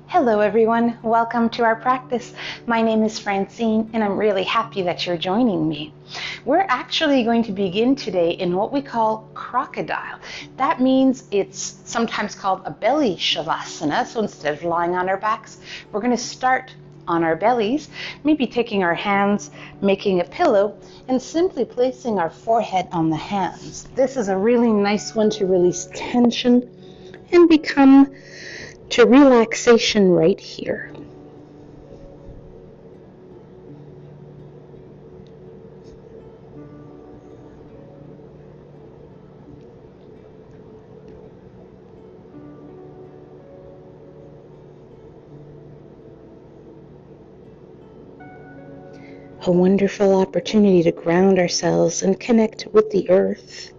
Hello everyone, welcome to our practice. My name is Francine and I'm really happy that you're joining me. We're actually going to begin today in what we call crocodile. That means it's sometimes called a belly shavasana, so instead of lying on our backs, we're going to start on our bellies, maybe taking our hands, making a pillow, and simply placing our forehead on the hands. This is a really nice one to release tension and become to relaxation right here. A wonderful opportunity to ground ourselves and connect with the earth.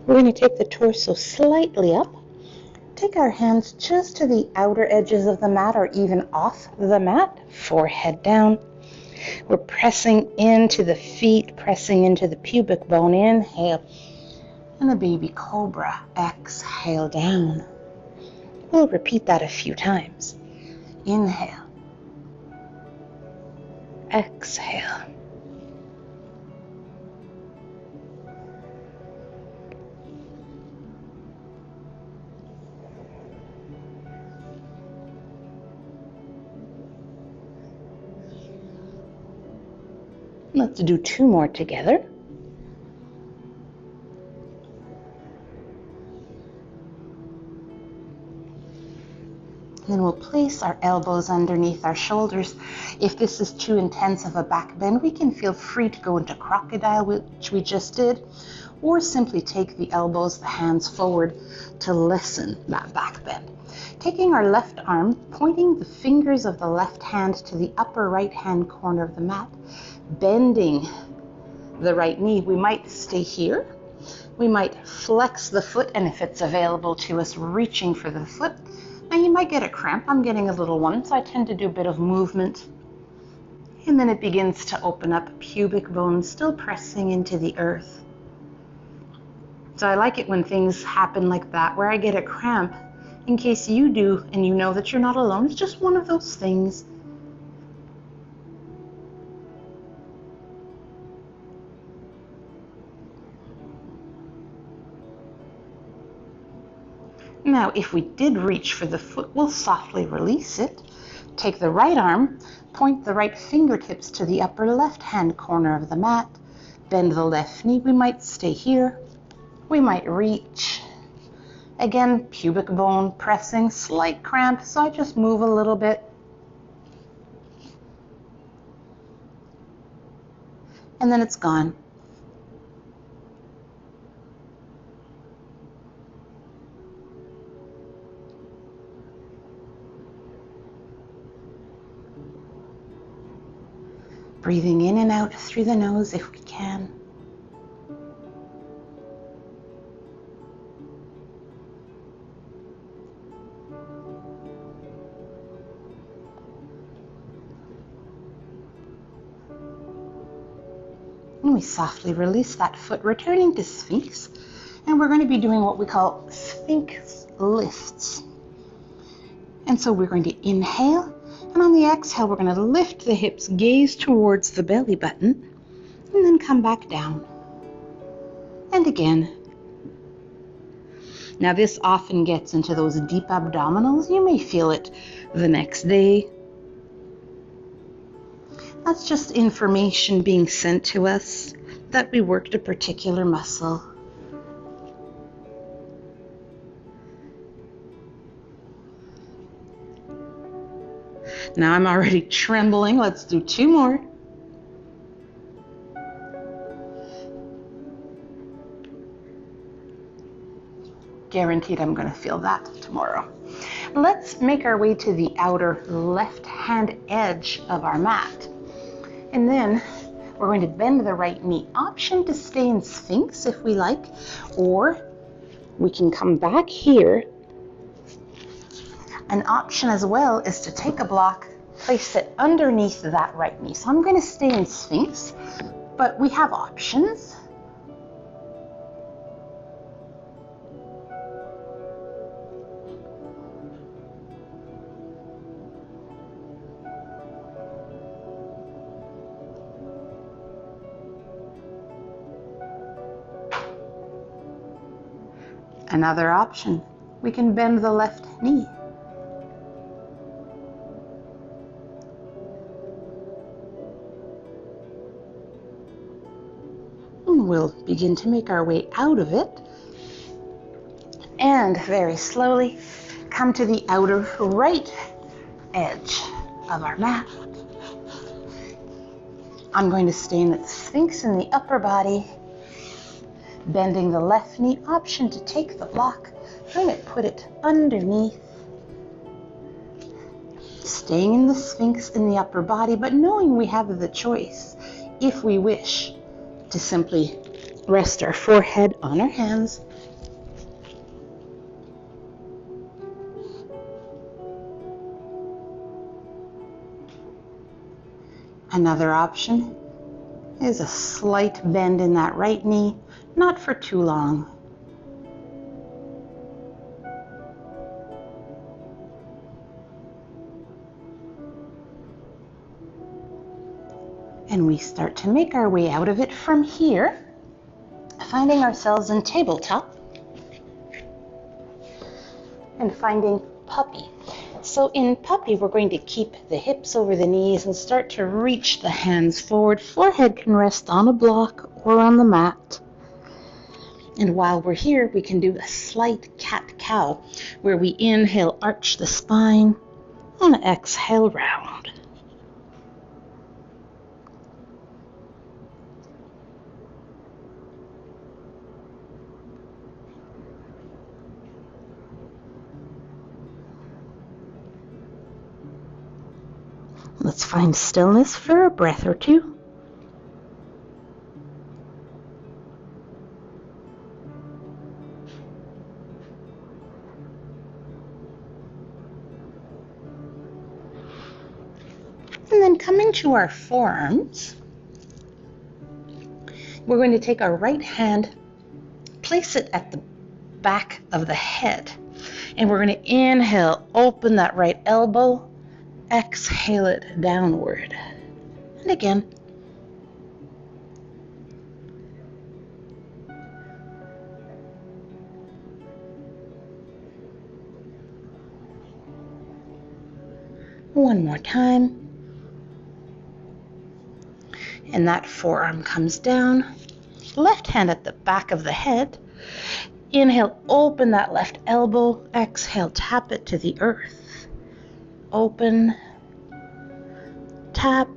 We're going to take the torso slightly up. Take our hands just to the outer edges of the mat or even off the mat, forehead down. We're pressing into the feet, pressing into the pubic bone. Inhale. And the baby cobra. Exhale down. We'll repeat that a few times. Inhale. Exhale. Let's do two more together. Then we'll place our elbows underneath our shoulders. If this is too intense of a back bend, we can feel free to go into crocodile, which we just did, or simply take the elbows, the hands forward to lessen that back bend. Taking our left arm, pointing the fingers of the left hand to the upper right hand corner of the mat, bending the right knee. We might stay here. We might flex the foot, and if it's available to us, reaching for the foot. Now you might get a cramp. I'm getting a little one, so I tend to do a bit of movement. And then it begins to open up, pubic bone still pressing into the earth. So I like it when things happen like that, where I get a cramp, in case you do and you know that you're not alone. It's just one of those things. Now, if we did reach for the foot, we'll softly release it. Take the right arm, point the right fingertips to the upper left-hand corner of the mat, bend the left knee. We might stay here. We might reach. Again, pubic bone pressing, slight cramp, so I just move a little bit. And then it's gone. Breathing in and out through the nose if we can. And we softly release that foot, returning to Sphinx. And we're going to be doing what we call Sphinx lifts. And so we're going to inhale. And on the exhale, we're going to lift the hips, gaze towards the belly button, and then come back down. And again. Now this often gets into those deep abdominals. You may feel it the next day. That's just information being sent to us that we worked a particular muscle. Now I'm already trembling. Let's do two more. Guaranteed I'm going to feel that tomorrow. Let's make our way to the outer left-hand edge of our mat. And then we're going to bend the right knee. Option to stay in Sphinx if we like, or we can come back here. An option as well is to take a block, place it underneath that right knee. So I'm going to stay in Sphinx, but we have options. Another option, we can bend the left knee. And we'll begin to make our way out of it. And very slowly come to the outer right edge of our mat. I'm going to stay in the Sphinx in the upper body, bending the left knee. Option to take the block, bring it, put it underneath. Staying in the Sphinx in the upper body, but knowing we have the choice, if we wish, to simply rest our forehead on our hands. Another option is a slight bend in that right knee, not for too long. And we start to make our way out of it from here, finding ourselves in tabletop and finding puppy. So in puppy, we're going to keep the hips over the knees and start to reach the hands forward. Forehead can rest on a block or on the mat. And while we're here, we can do a slight cat-cow, where we inhale, arch the spine, and exhale, round. Let's find stillness for a breath or two. And then coming to our forearms, we're going to take our right hand, place it at the back of the head, and we're going to inhale, open that right elbow, exhale it downward. And again. One more time. And that forearm comes down. Left hand at the back of the head. Inhale, open that left elbow. Exhale, tap it to the earth. Open, tap.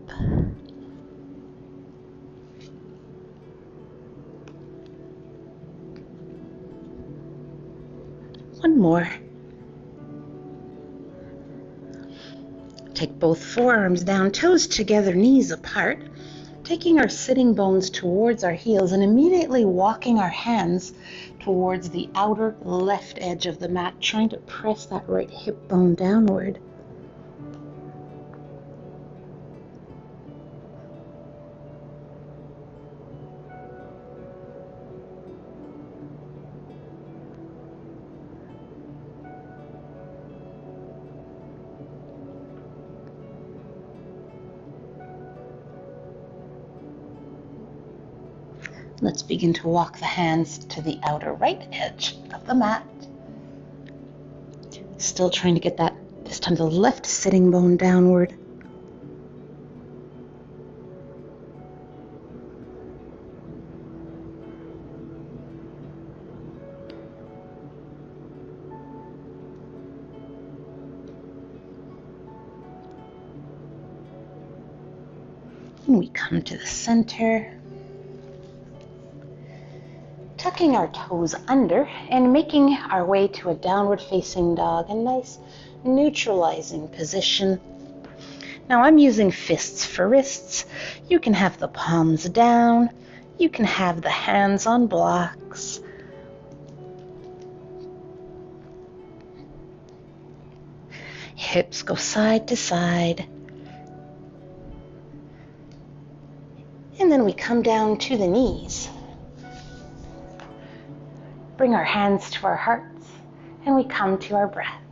One more. Take both forearms down, toes together, knees apart, taking our sitting bones towards our heels and immediately walking our hands towards the outer left edge of the mat, trying to press that right hip bone downward. Let's begin to walk the hands to the outer right edge of the mat. Still trying to get that, this time the left sitting bone downward. And we come to the center. tucking our toes under and making our way to a downward facing dog, a nice neutralizing position. Now I'm using fists for wrists. You can have the palms down. You can have the hands on blocks. Hips go side to side. And then we come down to the knees. Bring our hands to our hearts, and we come to our breath.